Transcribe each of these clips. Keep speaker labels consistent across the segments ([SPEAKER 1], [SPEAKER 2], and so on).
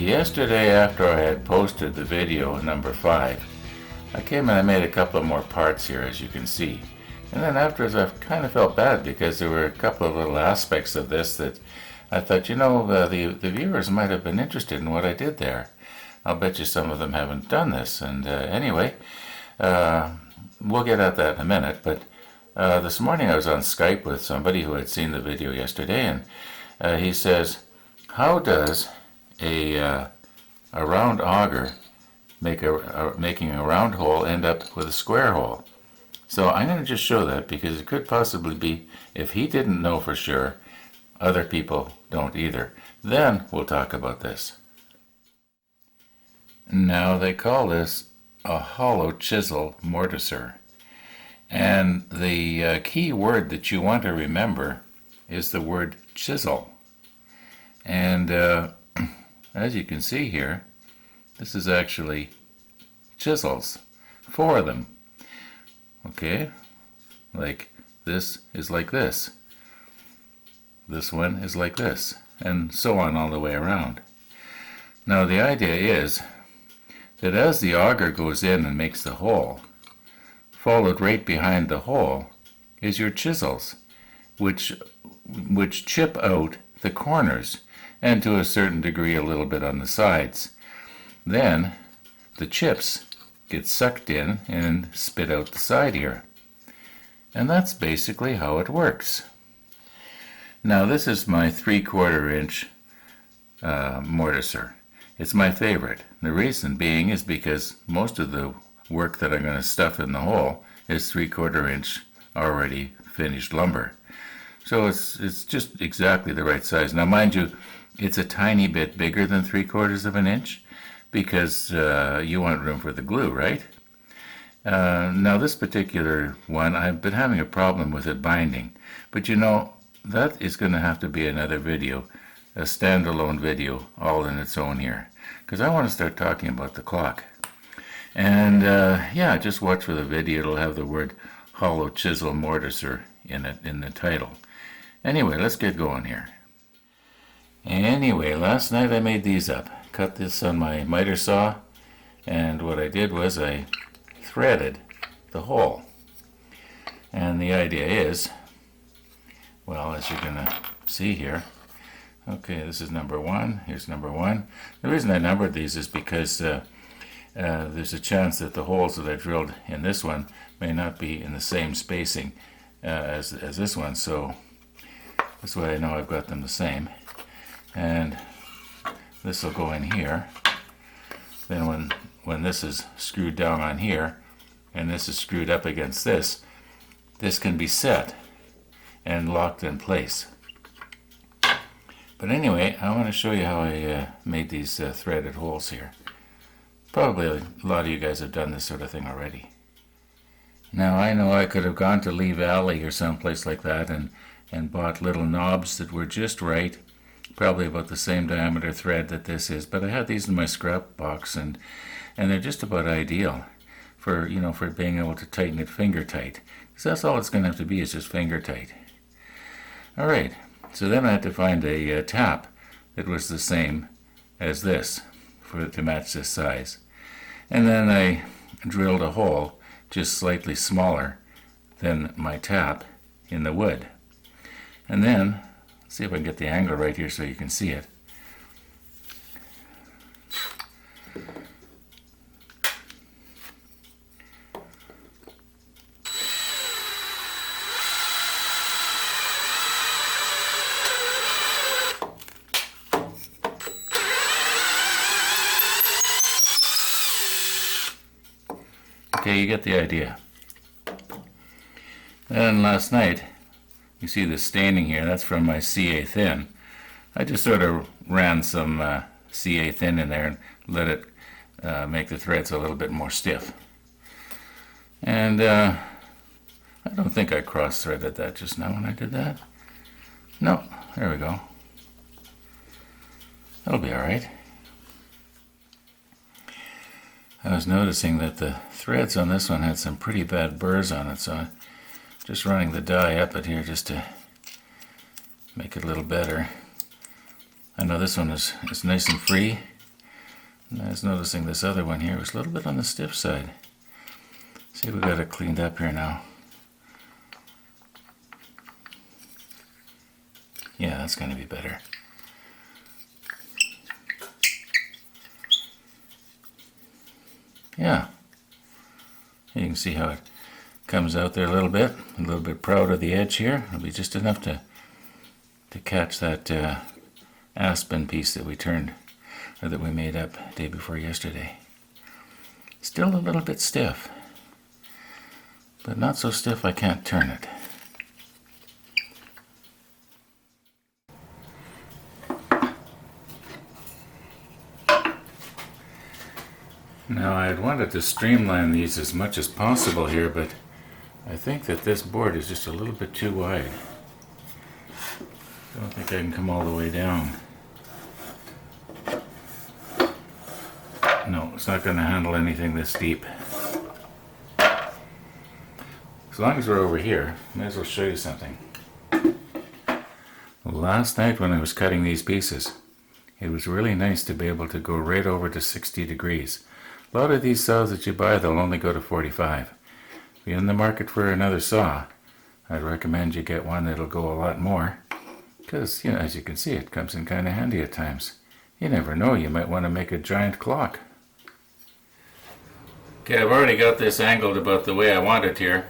[SPEAKER 1] Yesterday, after I had posted the video number 5, I came and I made a couple of more parts here, as you can see. And then afterwards I kind of felt bad because there were a couple of little aspects of this that I thought, the viewers might have been interested in what I did there. I'll bet you some of them haven't done this. And anyway, we'll get at that in a minute. But this morning I was on Skype with somebody who had seen the video yesterday, and he says, how does a round auger making a round hole end up with a square hole? So I'm going to just show that because it could possibly be, if he didn't know for sure, other people don't either. Then we'll talk about this. Now they call this a hollow chisel mortiser. And the key word that you want to remember is the word chisel. And as you can see here, this is actually chisels, 4 of them. Okay, like this is like this. This one is like this, and so on all the way around. Now the idea is that as the auger goes in and makes the hole, followed right behind the hole is your chisels, which chip out the corners and to a certain degree a little bit on the sides. Then the chips get sucked in and spit out the side here. And that's basically how it works. Now this is my 3/4 inch mortiser. It's my favorite. The reason being is because most of the work that I'm going to stuff in the hole is 3/4 inch already finished lumber. So it's just exactly the right size. Now mind you, it's a tiny bit bigger than 3/4 of an inch because you want room for the glue, right? Now this particular one, I've been having a problem with it binding, but that is going to have to be another video, a standalone video all in its own here, because I want to start talking about the clock. And yeah, just watch for the video. It'll have the word hollow chisel mortiser in it in the title. Anyway, let's get going here. Anyway, last night I made these up. Cut this on my miter saw, and what I did was I threaded the hole. And the idea is, well, as you're going to see here, okay, this is number 1, here's number 1. The reason I numbered these is because there's a chance that the holes that I drilled in this one may not be in the same spacing as this one, so that's why I know I've got them the same. And this will go in here. Then when this is screwed down on here and this is screwed up against this can be set and locked in place. But anyway, I want to show you how I made these threaded holes here. Probably a lot of you guys have done this sort of thing already. Now I know I could have gone to Lee Valley or someplace like that and bought little knobs that were just right, probably about the same diameter thread that this is, but I had these in my scrap box, and they're just about ideal for for being able to tighten it finger tight, because that's all it's going to have to be, is just finger tight. All right, so then I had to find a tap that was the same as this to match this size, and then I drilled a hole just slightly smaller than my tap in the wood, and then see if I can get the angle right here so you can see it. Okay, you get the idea. Then last night, you see the staining here, that's from my CA thin. I just sort of ran some CA thin in there and let it make the threads a little bit more stiff. And I don't think I cross-threaded that just now when I did that. No, there we go. That'll be alright. I was noticing that the threads on this one had some pretty bad burrs on it, so I'm just running the die up it here just to make it a little better. I know this one is nice and free, And I was noticing this other one here was a little bit on the stiff side. See, we got it cleaned up here now. Yeah, that's going to be better. Yeah. You can see how it comes out there a little bit proud of the edge here. It'll be just enough to catch that aspen piece that we turned, or that we made up day before yesterday. Still a little bit stiff, but not so stiff I can't turn it. Now I had wanted to streamline these as much as possible here, but I think that this board is just a little bit too wide. I don't think I can come all the way down. No, it's not going to handle anything this deep. As long as we're over here, I may as well show you something. Last night when I was cutting these pieces, it was really nice to be able to go right over to 60 degrees. A lot of these saws that you buy, they'll only go to 45. If you're in the market for another saw, I'd recommend you get one that'll go a lot more. Because, you know, as you can see, it comes in kind of handy at times. You never know, you might want to make a giant clock. Okay, I've already got this angled about the way I want it here.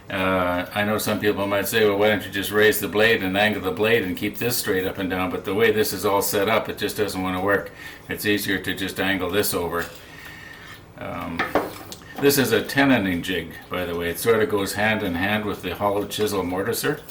[SPEAKER 1] I know some people might say, well, why don't you just raise the blade and angle the blade and keep this straight up and down, but the way this is all set up, it just doesn't want to work. It's easier to just angle this over. This is a tenoning jig, by the way. It sort of goes hand in hand with the hollow chisel mortiser.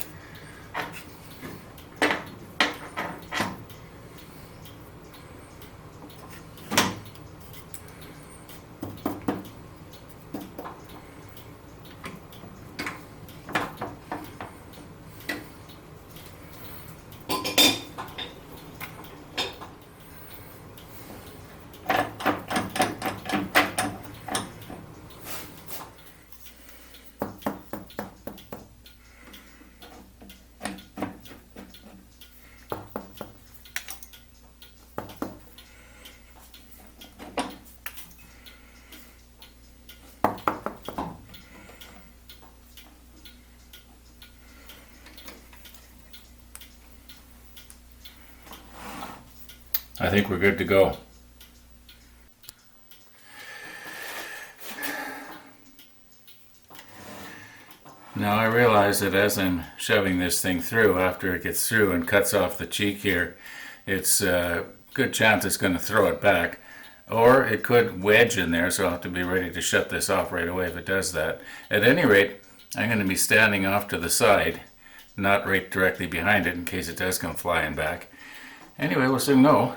[SPEAKER 1] I think we're good to go. Now I realize that as I'm shoving this thing through, after it gets through and cuts off the cheek here, it's a good chance it's going to throw it back. Or it could wedge in there, so I'll have to be ready to shut this off right away if it does that. At any rate, I'm going to be standing off to the side, not right directly behind it in case it does come flying back. Anyway, we'll soon know.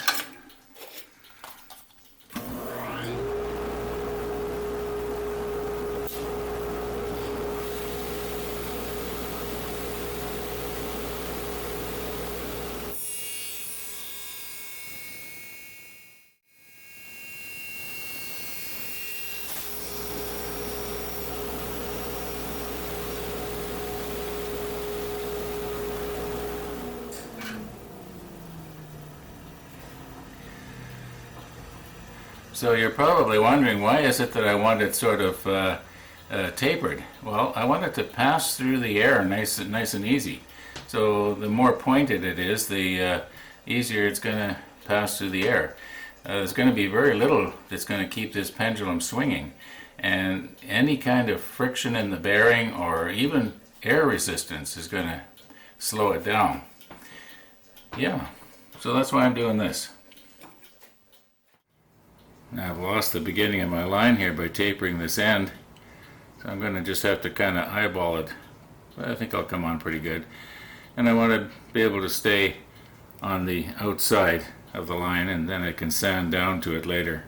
[SPEAKER 1] So you're probably wondering, why is it that I want it sort of tapered? Well, I want it to pass through the air nice and easy. So the more pointed it is, the easier it's going to pass through the air. There's going to be very little that's going to keep this pendulum swinging. And any kind of friction in the bearing or even air resistance is going to slow it down. Yeah, so that's why I'm doing this. Now I've lost the beginning of my line here by tapering this end, so I'm going to just have to kind of eyeball it, but I think I'll come on pretty good. And I want to be able to stay on the outside of the line, and then I can sand down to it later.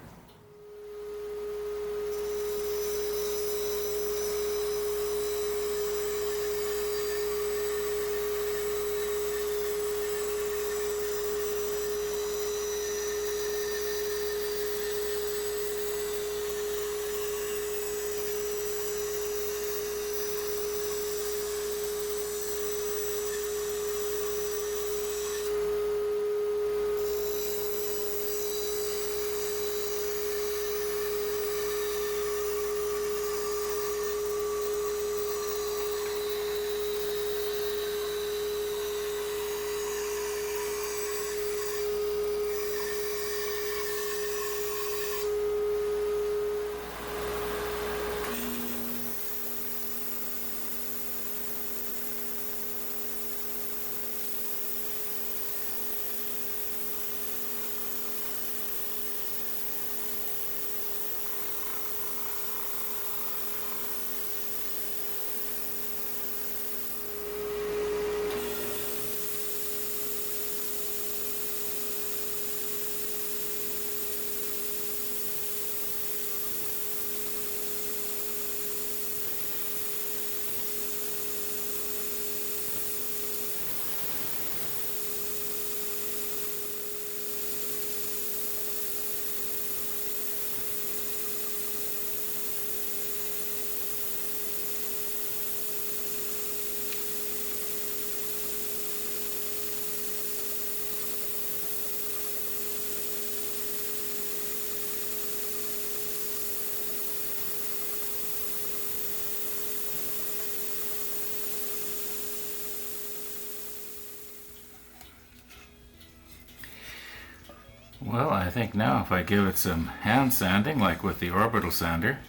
[SPEAKER 1] Well, I think now if I give it some hand sanding, like with the orbital sander,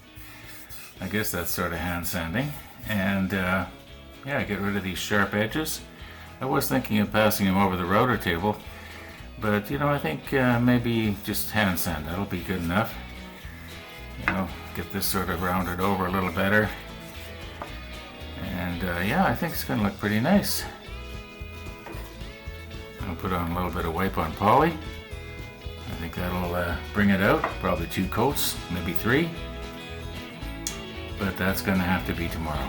[SPEAKER 1] I guess that's sort of hand sanding, and yeah, get rid of these sharp edges. I was thinking of passing them over the router table, but I think maybe just hand sand, that'll be good enough. Get this sort of rounded over a little better. And yeah, I think it's going to look pretty nice. I'll put on a little bit of wipe on poly. I think that'll bring it out. Probably 2 coats, maybe 3. But that's going to have to be tomorrow.